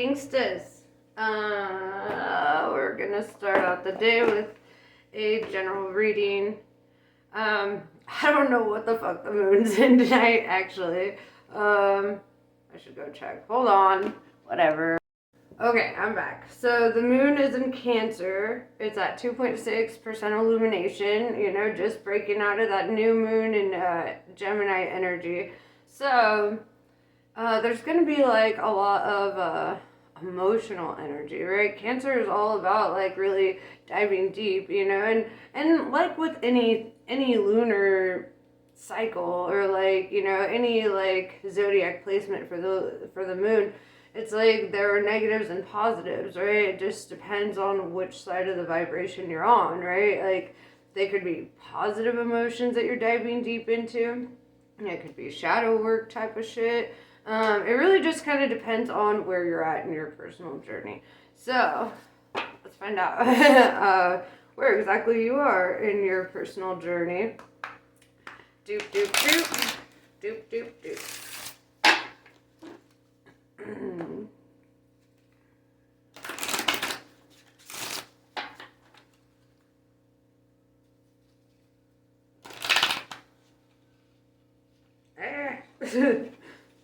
Gangstas. We're gonna start out the day with a general reading. I don't know what the fuck the moon's in tonight, actually. I should go check. Hold on. Whatever. Okay, I'm back. So the moon is in Cancer. It's at 2.6% illumination, just breaking out of that new moon in Gemini energy. So there's going to be like a lot of emotional energy, right? Cancer is all about like really diving deep, and like with any lunar cycle or like, any like zodiac placement for the moon, it's like there are negatives and positives, right? It just depends on which side of the vibration you're on, right? Like they could be positive emotions that you're diving deep into. It could be shadow work type of shit. It really just kind of depends on where you're at in your personal journey. So let's find out where exactly you are in your personal journey. Doop, doop, doop. Doop, doop, doop.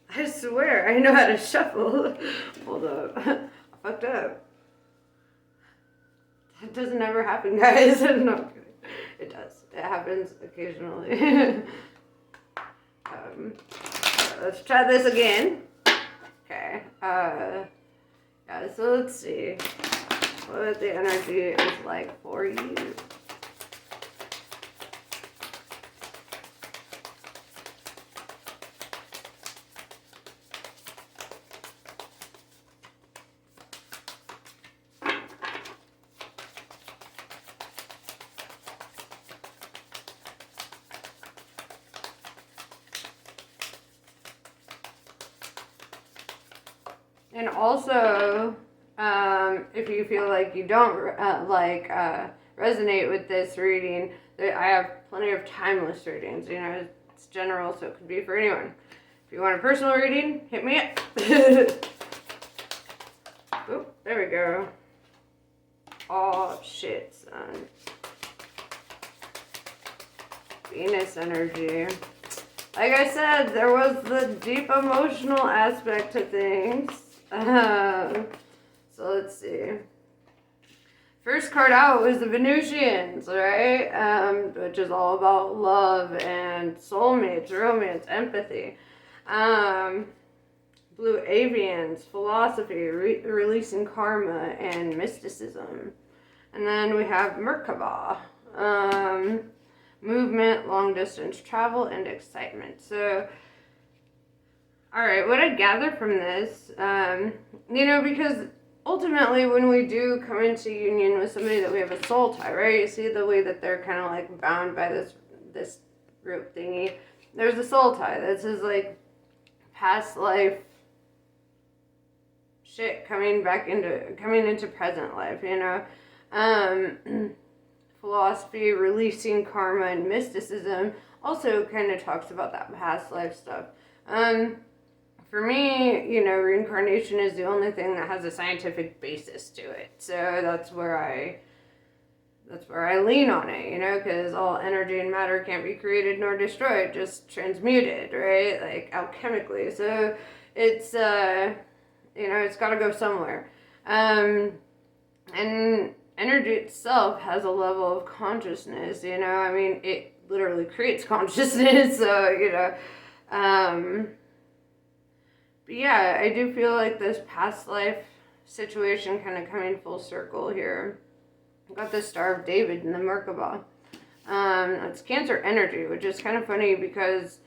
I swear, I know how to shuffle. Hold up. I fucked up. That doesn't ever happen, guys. No, it does. It happens occasionally. Let's try this again. Okay. Yeah, so let's see what the energy is like for you. And also, if you feel like you don't resonate with this reading, I have plenty of timeless readings. It's general, so it could be for anyone. If you want a personal reading, hit me up. Oop, there we go. Oh, shit, son. Venus energy. Like I said, there was the deep emotional aspect to things. So let's see. First card out was the Venusians, right? Which is all about love and soulmates, romance, empathy. Blue Avians, philosophy, releasing karma, and mysticism. And then we have Merkaba, movement, long distance travel, and excitement. So, all right, what I gather from this, because ultimately when we do come into union with somebody that we have a soul tie, right? You see the way that they're kind of like bound by this rope thingy. There's a soul tie. This is like past life shit coming into present life, philosophy, releasing karma, and mysticism also kind of talks about that past life stuff. For me, reincarnation is the only thing that has a scientific basis to it. So that's where I lean on it, because all energy and matter can't be created nor destroyed, just transmuted, right? Like alchemically. So it's it's got to go somewhere. And energy itself has a level of consciousness, it literally creates consciousness. So, but yeah, I do feel like this past life situation kind of coming full circle here. I got the Star of David in the Merkaba. It's Cancer energy, which is kind of funny because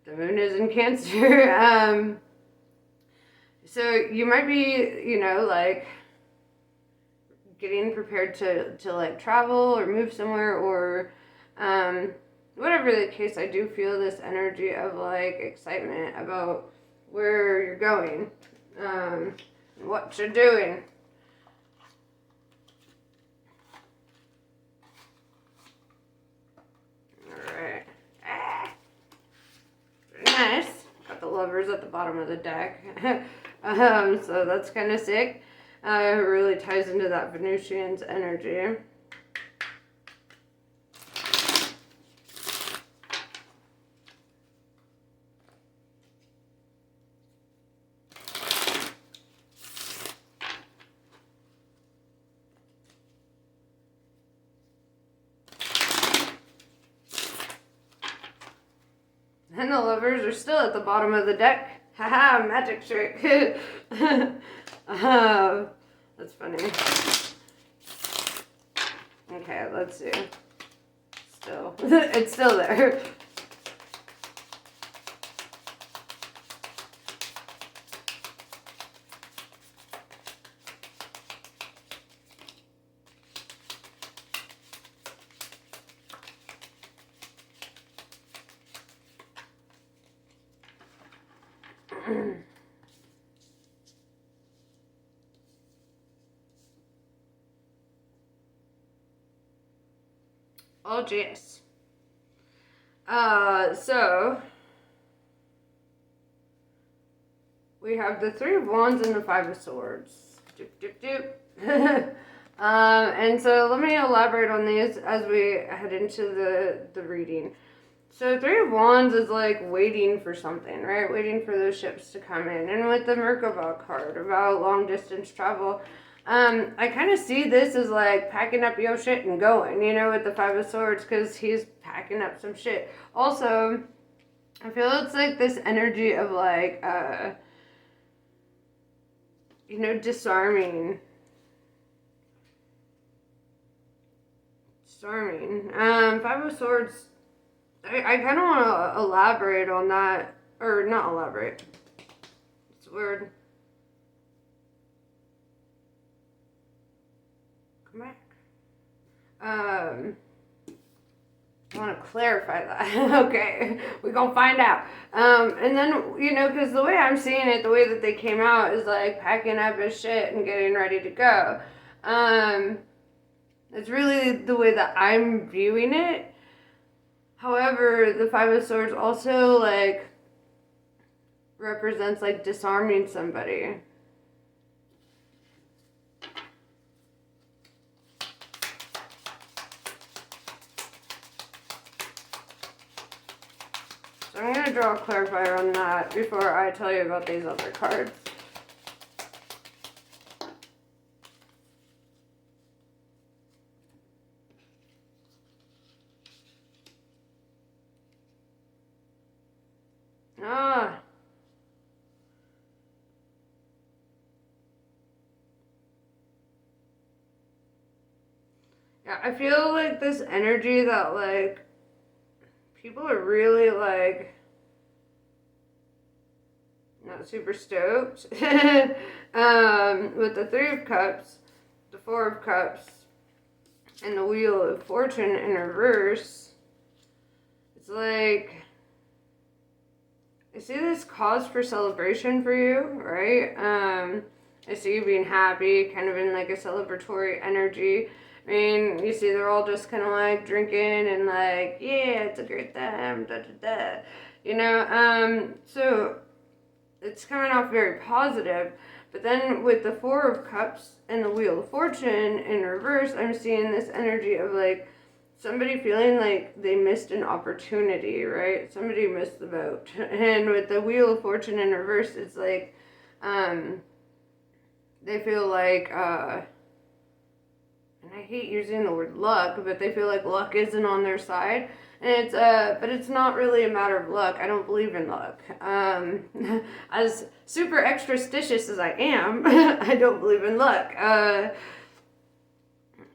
the moon is in Cancer. So you might be, like getting prepared to like travel or move somewhere or whatever the case. I do feel this energy of like excitement about where you're going, what you're doing. Alright. Nice. Got the Lovers at the bottom of the deck. So that's kind of sick. It really ties into that Venusian's energy. And the Lovers are still at the bottom of the deck. Haha, magic trick. That's funny. Okay, let's see. Still, it's still there. Oh, jeez. So we have the Three of Wands and the Five of Swords. Doop, doop, doop. And so let me elaborate on these as we head into the reading. So Three of Wands is like waiting for something, right? Waiting for those ships to come in. And with the Merkaba card about long distance travel, I kind of see this as like packing up your shit and going, you know, with the Five of Swords, because he's packing up some shit. Also, I feel it's like this energy of like, you know, disarming. Five of Swords, I kind of want to elaborate on that, or not elaborate. It's weird. Come back. I want to clarify that. Okay, we're gonna find out. And then, you know, because the way I'm seeing it, the way that they came out is like packing up his shit and getting ready to go. It's really the way that I'm viewing it. However, the Five of Swords also like represents like disarming somebody. So I'm going to draw a clarifier on that before I tell you about these other cards. Yeah, I feel like this energy that like people are really like not super stoked. With the Three of Cups, the Four of Cups, and the Wheel of Fortune in reverse. It's like I see this cause for celebration for you, right? I see you being happy, kind of in like a celebratory energy. I mean, you see they're all just kind of like drinking and like, yeah, it's a great time, da da da. You know, so it's coming off very positive. But then with the Four of Cups and the Wheel of Fortune in reverse, I'm seeing this energy of like somebody feeling like they missed an opportunity, right? Somebody missed the boat. And with the Wheel of Fortune in reverse, it's like they feel like, and I hate using the word luck, but they feel like luck isn't on their side. And it's, but it's not really a matter of luck. I don't believe in luck. As super extra-stitious as I am, I don't believe in luck.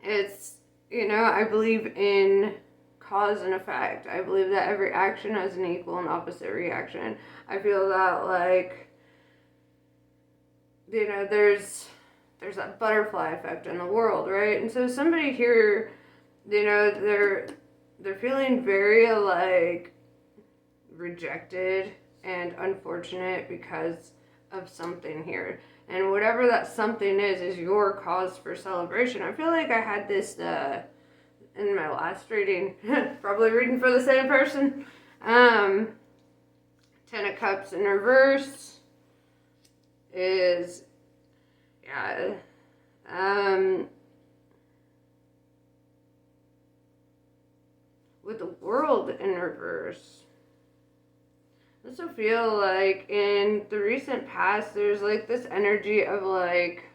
It's, you know, I believe in cause and effect. I believe that every action has an equal and opposite reaction. I feel that, like, you know, there's that butterfly effect in the world, right? And so somebody here, you know, they're feeling very like rejected and unfortunate because of something here. And whatever that something is your cause for celebration. I feel like I had this in my last reading, probably reading for the same person. Ten of Cups in reverse. is, yeah, with the world in reverse. I also feel like in the recent past, there's like this energy of like,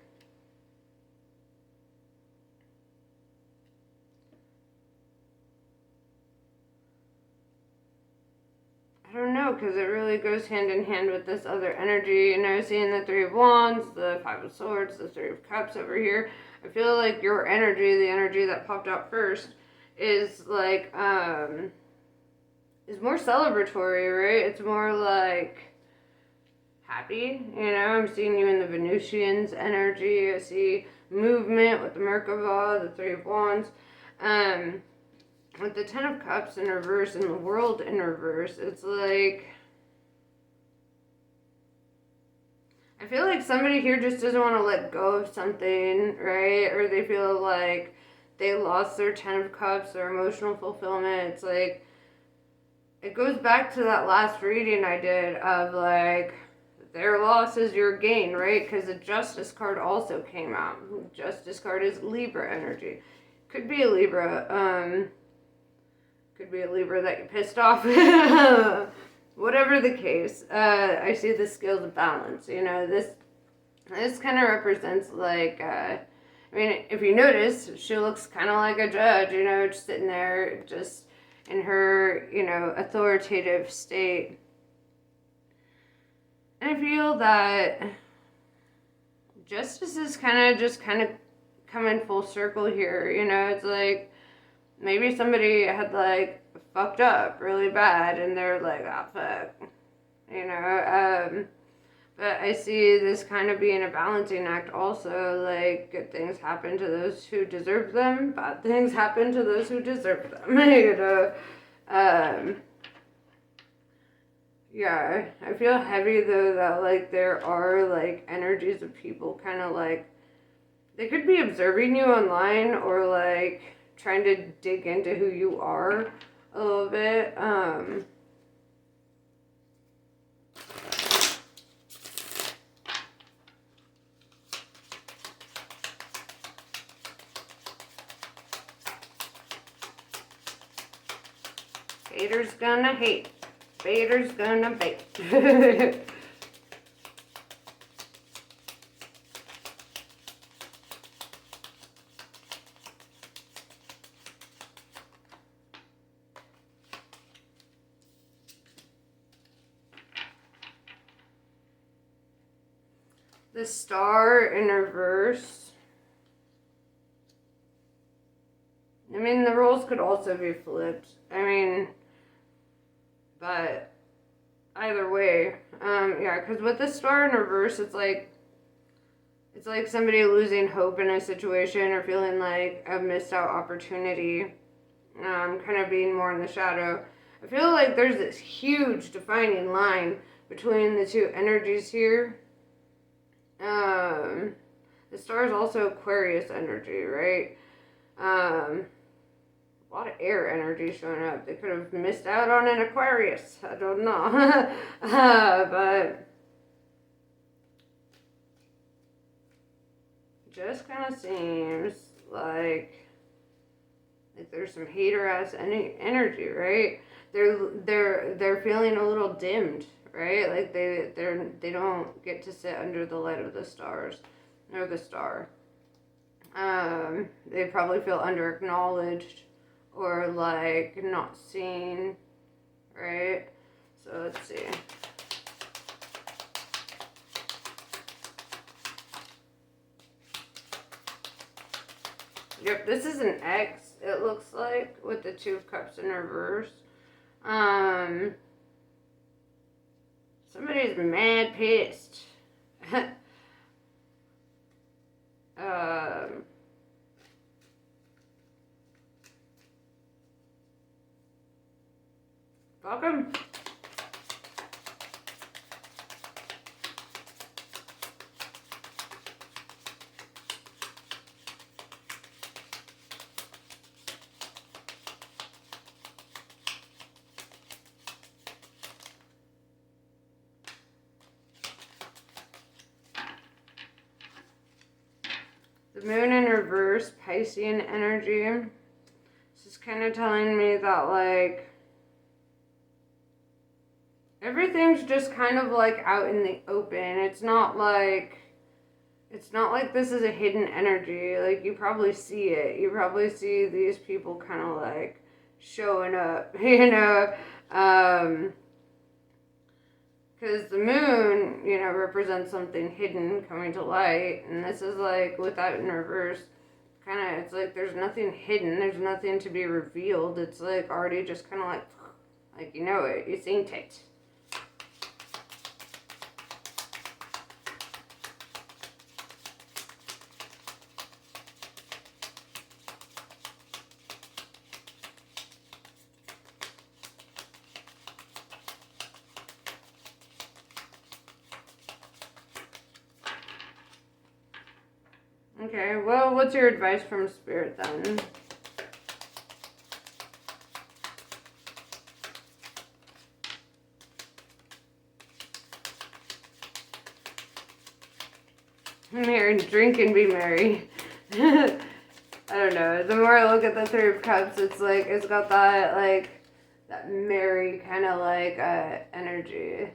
I don't know, because it really goes hand in hand with this other energy. You know, seeing the Three of Wands, the Five of Swords, the Three of Cups over here. I feel like your energy, the energy that popped out first, is like, is more celebratory, right? It's more like happy. You know, I'm seeing you in the Venusians energy. I see movement with the Merkaba, the Three of Wands. With the Ten of Cups in reverse and the World in reverse, it's like, I feel like somebody here just doesn't want to let go of something, right? Or they feel like they lost their Ten of Cups, their emotional fulfillment. It's like, it goes back to that last reading I did of like, their loss is your gain, right? Because the Justice card also came out. The Justice card is Libra energy. Could be a Libra, could be a Libra that you pissed off. Whatever the case, I see the scales of balance. You know, this kind of represents like, I mean, if you notice, she looks kind of like a judge, you know, just sitting there, just in her, you know, authoritative state. And I feel that justice is kind of coming full circle here. You know, it's like maybe somebody had like fucked up really bad and they're like, oh fuck, you know. But I see this kind of being a balancing act also. Like, good things happen to those who deserve them, bad things happen to those who deserve them. You know. Yeah, I feel heavy though that like there are like energies of people kind of like, they could be observing you online or like trying to dig into who you are a little bit. Haters gonna hate. Baiter's gonna bait. The Star in reverse. I mean, the roles could also be flipped. I mean, but either way, yeah, because with the Star in reverse, it's like somebody losing hope in a situation or feeling like a missed out opportunity, kind of being more in the shadow. I feel like there's this huge defining line between the two energies here. The Star is also Aquarius energy, right? A lot of air energy showing up. They could have missed out on an Aquarius. I don't know. But just kind of seems like there's some hater ass energy, right? They're feeling a little dimmed, right? Like they don't get to sit under the light of the stars or the star. They probably feel under acknowledged or like not seen, right? So let's see. Yep, this is an X, it looks like, with the Two of Cups in reverse. Somebody's mad pissed. Welcome. The moon in reverse, Piscean energy. This is kind of telling me that, like, everything's just kind of, like, out in the open. It's not like this is a hidden energy. Like, you probably see it. You probably see these people kind of, like, showing up, you know? Because the moon, you know, represents something hidden coming to light. And this is like, with that in reverse, kind of, it's like there's nothing hidden. There's nothing to be revealed. It's like already just kind of like you know it. You seen it. Okay, well, what's your advice from Spirit then? Merry, drink and be merry. I don't know. The more I look at the Three of Cups, it's like, it's got that, like, that merry kind of, like, energy.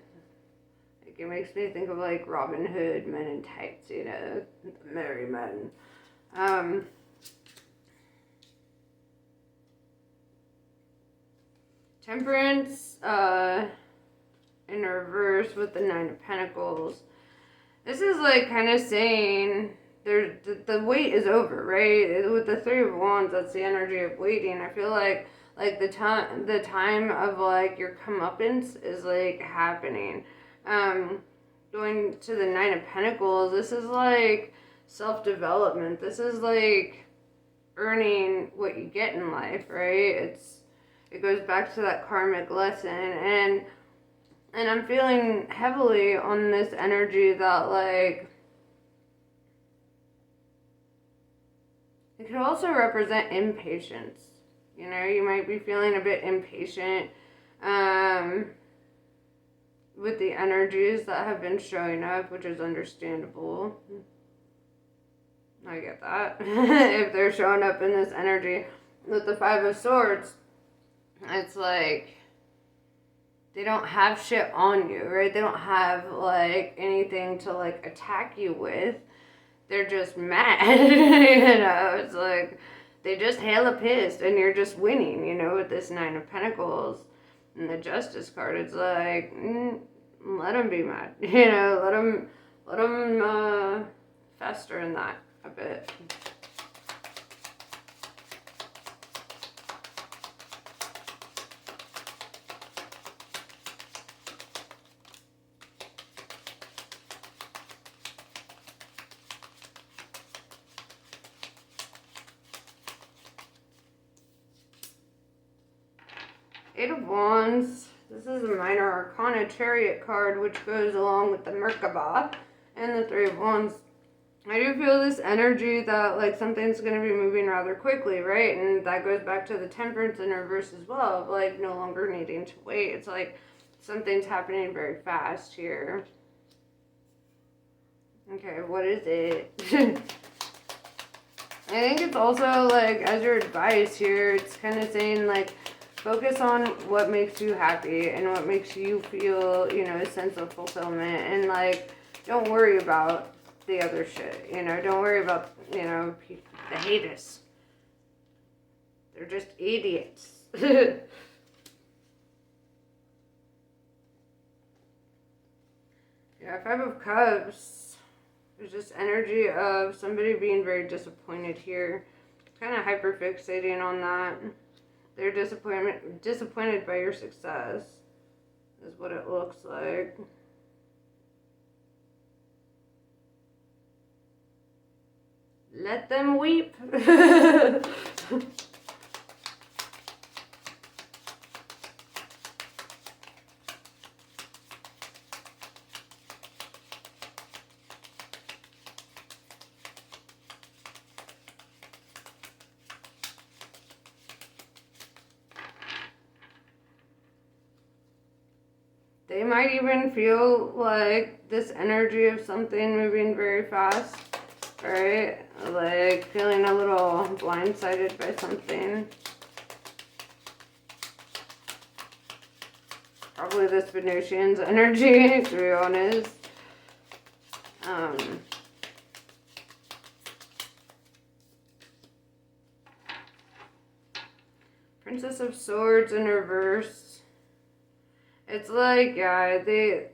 Like, it makes me think of, like, Robin Hood, Men in Tights, you know, the merry men. Temperance, in reverse with the Nine of Pentacles. This is like kind of saying the wait is over, right? With the Three of Wands, that's the energy of waiting. I feel like the time of like your comeuppance is like happening. Going to the Nine of Pentacles, this is like self-development. This is like earning what you get in life, right? It goes back to that karmic lesson, and I'm feeling heavily on this energy that, like, it could also represent impatience. You know, you might be feeling a bit impatient with the energies that have been showing up, which is understandable. I get that. If they're showing up in this energy with the Five of Swords, it's like they don't have shit on you, right? They don't have, like, anything to, like, attack you with. They're just mad, you know? It's like they just hella pissed and you're just winning, you know, with this Nine of Pentacles and the Justice card. It's like, let them be mad, you know? Let them fester in that a bit. Eight of Wands. This is a minor arcana chariot card, which goes along with the Merkaba and the Three of Wands. I do feel this energy that, like, something's going to be moving rather quickly, right? And that goes back to the Temperance in reverse as well, of, like, no longer needing to wait. It's like something's happening very fast here. Okay, what is it? I think it's also, like, as your advice here, it's kind of saying, like, focus on what makes you happy and what makes you feel, you know, a sense of fulfillment. And, like, don't worry about the other shit, you know. Don't worry about, you know, the haters. They're just idiots. Yeah, Five of Cups. There's this energy of somebody being very disappointed here. Kind of hyperfixating on that. They're disappointed by your success, is what it looks like. Let them weep. They might even feel like this energy of something moving very fast, right? like feeling a little blindsided by something. Probably this Venusian's energy, to be honest. Princess of Swords in reverse. It's like, yeah,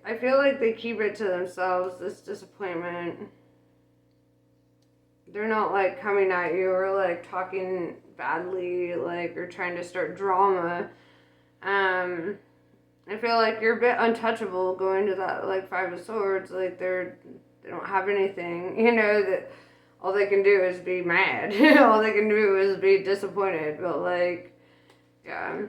I feel like they keep it to themselves, this disappointment. They're not, like, coming at you or, like, talking badly, like, or trying to start drama. I feel like you're a bit untouchable going to that, like, Five of Swords. Like, they don't have anything, you know, that all they can do is be mad. All they can do is be disappointed. But, like, yeah.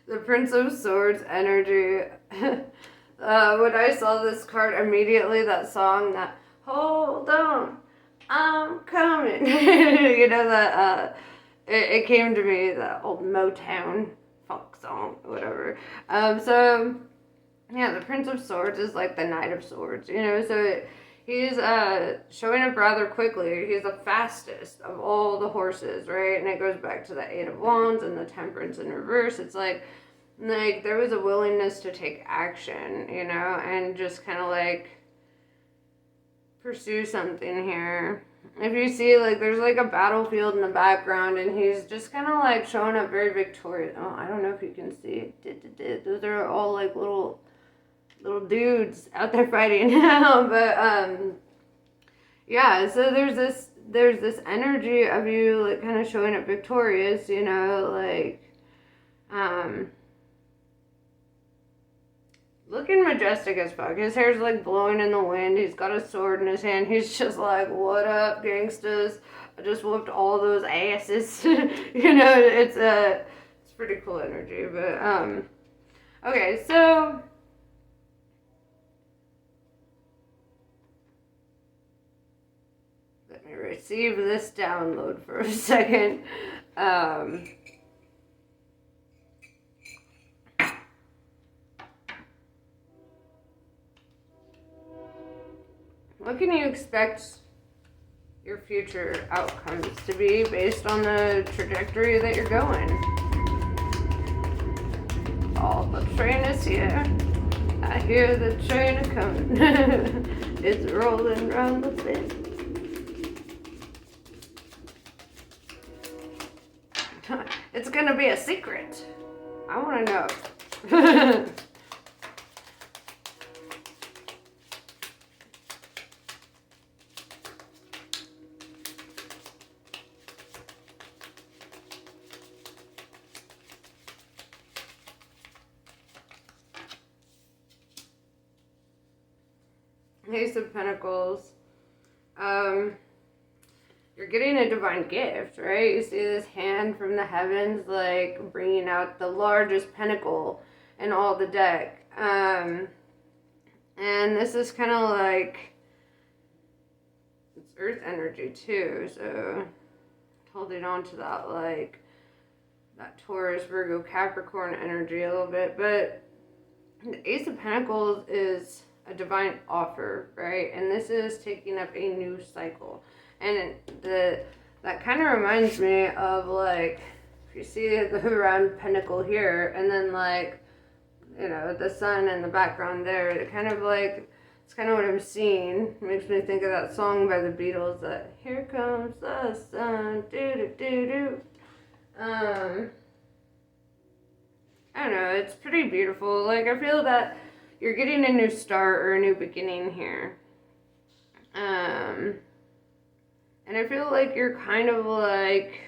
The Prince of Swords energy. When I saw this card, immediately that song, that "Hold On, I'm Coming," you know, that it came to me, that old Motown folk song, whatever. So yeah, the Prince of Swords is like the Knight of Swords, you know. So he's showing up rather quickly. He's the fastest of all the horses, right? And it goes back to the Eight of Wands and the Temperance in reverse. It's like there was a willingness to take action, you know, and just kind of like pursue something here. If you see, like, there's like a battlefield in the background, and he's just kind of like showing up very victorious. Oh, I don't know if you can see it. Those are all like little dudes out there fighting. But yeah, so there's this energy of you, like, kind of showing up victorious, you know, like looking majestic as fuck. His hair's like blowing in the wind. He's got a sword in his hand. He's just like, "What up, gangsters? I just whooped all those asses." You know, it's pretty cool energy. But okay, so let me receive this download for a second. What can you expect your future outcomes to be based on the trajectory that you're going? All the train is here. I hear the train coming. It's rolling round the bend. It's gonna be a secret. I wanna know. Ace of Pentacles. You're getting a divine gift, right? You see this hand from the heavens, like, bringing out the largest pentacle in all the deck. And this is kind of like, it's earth energy too, so holding on to that, like, that Taurus, Virgo, Capricorn energy a little bit. But the Ace of Pentacles is a divine offer, right? And this is taking up a new cycle. And that kind of reminds me of, like, if you see the round pentacle here, and then, like, you know, the sun in the background there, it kind of like, it's kind of what I'm seeing. It makes me think of that song by the Beatles, that "Here Comes the Sun, do-do-do-do." I don't know, it's pretty beautiful. Like, I feel that you're getting a new start or a new beginning here. And I feel like you're kind of like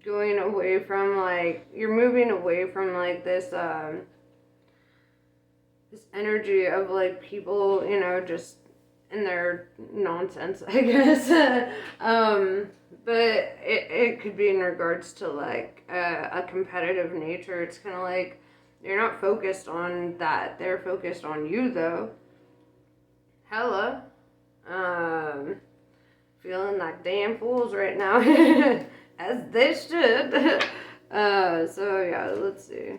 going away from, like, you're moving away from, like, this this energy of, like, people, you know, just and their nonsense, I guess. But it could be in regards to like a competitive nature. It's kind of like you're not focused on that. They're focused on you though. Hella. Feeling like damn fools right now. As they should. So yeah, let's see.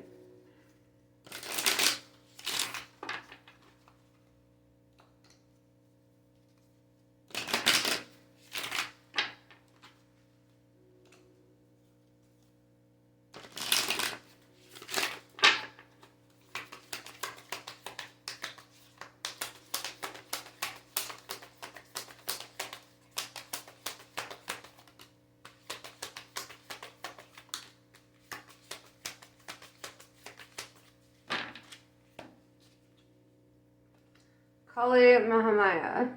Kali Mahamaya.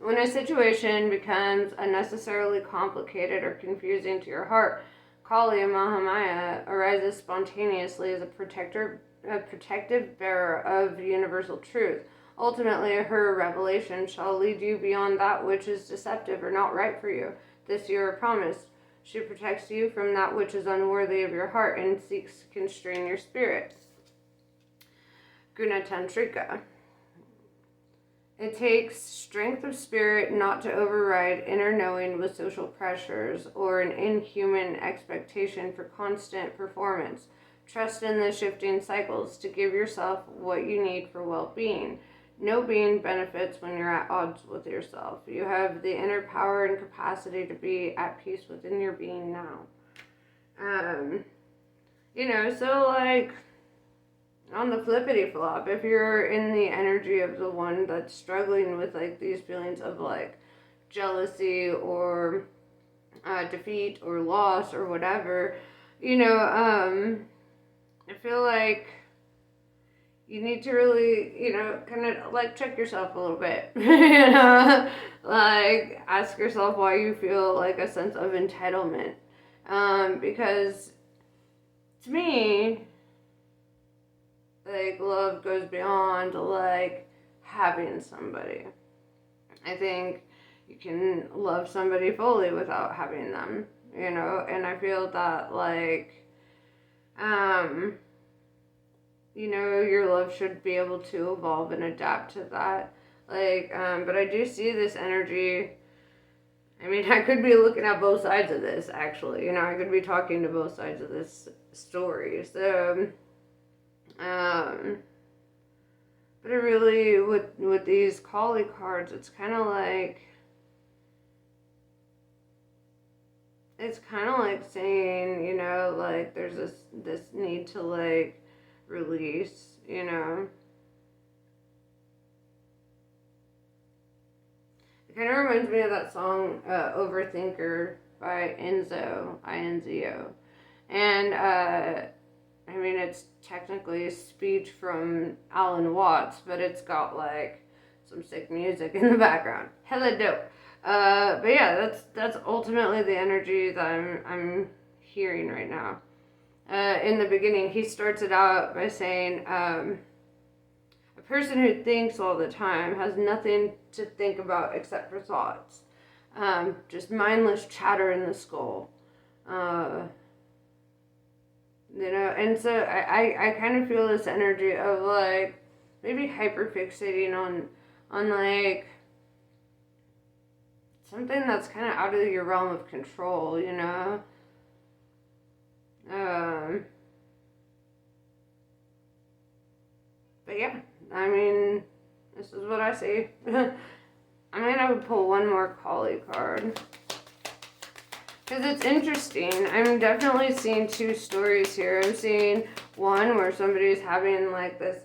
When a situation becomes unnecessarily complicated or confusing to your heart, Kali Mahamaya arises spontaneously as a protective bearer of universal truth. Ultimately, her revelation shall lead you beyond that which is deceptive or not right for you. This you are promised. She protects you from that which is unworthy of your heart and seeks to constrain your spirit. Gunatantrika. It takes strength of spirit not to override inner knowing with social pressures or an inhuman expectation for constant performance. Trust in the shifting cycles to give yourself what you need for well-being. No being benefits when you're at odds with yourself. You have the inner power and capacity to be at peace within your being now. So like, on the flippity flop, if you're in the energy of the one that's struggling with like these feelings of like jealousy or defeat or loss or whatever, I feel like you need to really, kind of like check yourself a little bit, like ask yourself why you feel like a sense of entitlement, because to me, like, love goes beyond, like, having somebody. I think you can love somebody fully without having them, and I feel that, like, your love should be able to evolve and adapt to that. Like, but I do see this energy. I mean, I could be looking at both sides of this, actually. I could be talking to both sides of this story. So, but it really, with these Kali cards, it's kind of like saying, like there's this need to like release, It kind of reminds me of that song, Overthinker by Enzo, I-N-Z-O. And, it's technically a speech from Alan Watts, but it's got like some sick music in the background. Hella dope. But yeah, that's ultimately the energy that I'm hearing right now. In the beginning, he starts it out by saying, a person who thinks all the time has nothing to think about except for thoughts. Just mindless chatter in the skull. And so I kind of feel this energy of like maybe hyperfixating on like something that's kind of out of your realm of control, But yeah, this is what I see. I'm gonna pull one more Kali card. Because it's interesting. I'm definitely seeing two stories here. I'm seeing one where somebody's having like this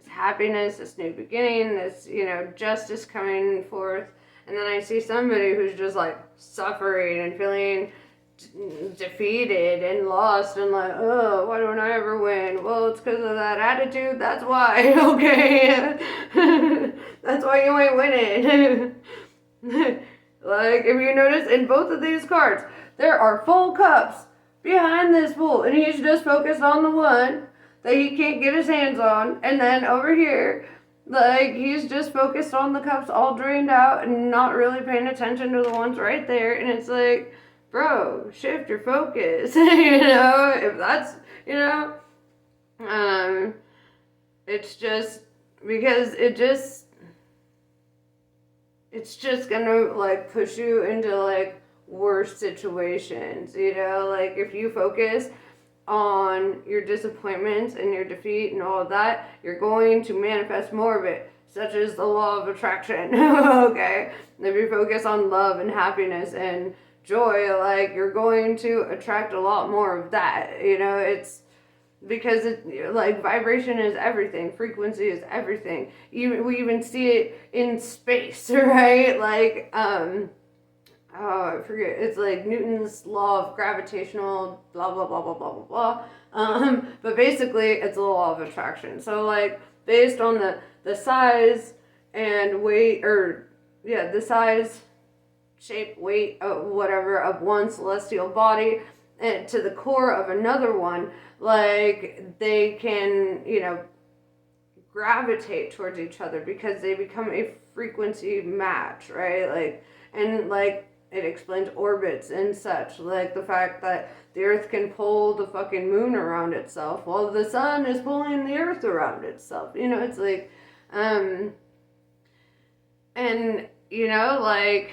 happiness, this new beginning, this, justice coming forth. And then I see somebody who's just like suffering and feeling defeated and lost and like, oh, why don't I ever win? Well, it's because of that attitude. That's why. Okay. That's why you ain't winning. Like, if you notice in both of these cards, there are full cups behind this fool, and he's just focused on the one that he can't get his hands on. And then over here, Like, he's just focused on the cups all drained out and not really paying attention to the ones right there. And it's like, bro, shift your focus. You know, if that's, you know, um, it's just because it's just gonna like push you into like worse situations, you know, like if you focus on your disappointments and your defeat and all of that, you're going to manifest more of it, such as the law of attraction. Okay, if you focus on love and happiness and joy, like you're going to attract a lot more of that, you know. It's because it like vibration is everything, frequency is everything. Even we even see it in space, right? Like oh, I forget. It's like Newton's law of gravitational blah blah blah blah blah blah blah. But basically, it's a law of attraction. So like based on the size and weight, or yeah, the size, shape, weight, whatever of one celestial body, and to the core of another one, like they can, you know, gravitate towards each other because they become a frequency match, right? Like, and like it explains orbits and such, like the fact that the earth can pull the fucking moon around itself while the sun is pulling the earth around itself, you know. It's like and you know, like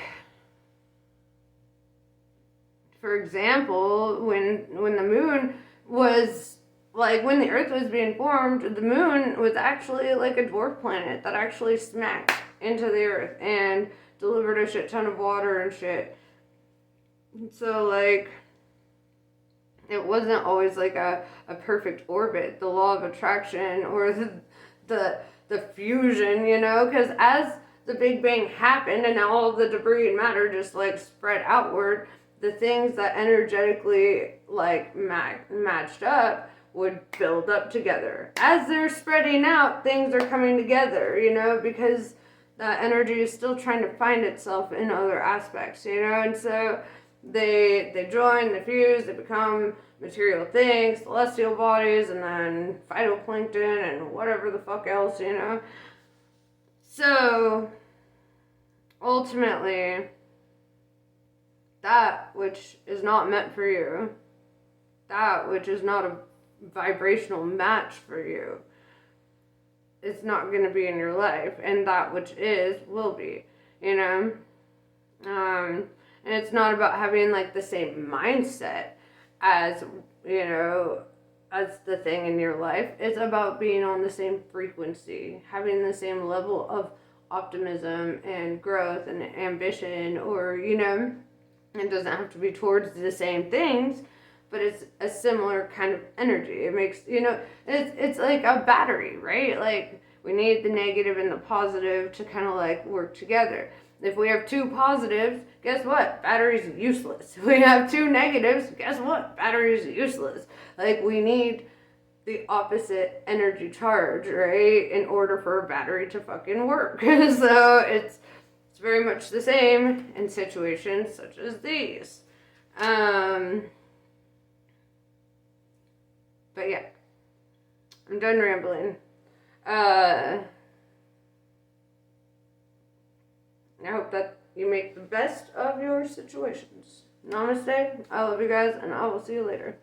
for example, when the moon was like when the earth was being formed, the moon was actually like a dwarf planet that actually smacked into the earth and delivered a shit ton of water and shit. So like it wasn't always like a perfect orbit, the law of attraction or the fusion, you know, because as the Big Bang happened and all of the debris and matter just like spread outward, the things that energetically like matched up would build up together. As they're spreading out, things are coming together, you know, because that energy is still trying to find itself in other aspects, you know. And so they join, they fuse, they become material things, celestial bodies, and then phytoplankton and whatever the fuck else, you know. So ultimately, that which is not meant for you, that which is not a vibrational match for you, it's not going to be in your life, and that which is will be, you know. And it's not about having like the same mindset as, you know, as the thing in your life. It's about being on the same frequency, having the same level of optimism and growth and ambition, or, you know, it doesn't have to be towards the same things, but it's a similar kind of energy. It makes, you know, it's like a battery, right? Like we need the negative and the positive to kind of like work together. If we have two positives, guess what? Battery's useless. We have two negatives, guess what? Battery's useless. Like we need the opposite energy charge, right? In order for a battery to fucking work. So it's very much the same in situations such as these. But yeah, I'm done rambling. I hope that you make the best of your situations. Namaste. I love you guys, and I will see you later.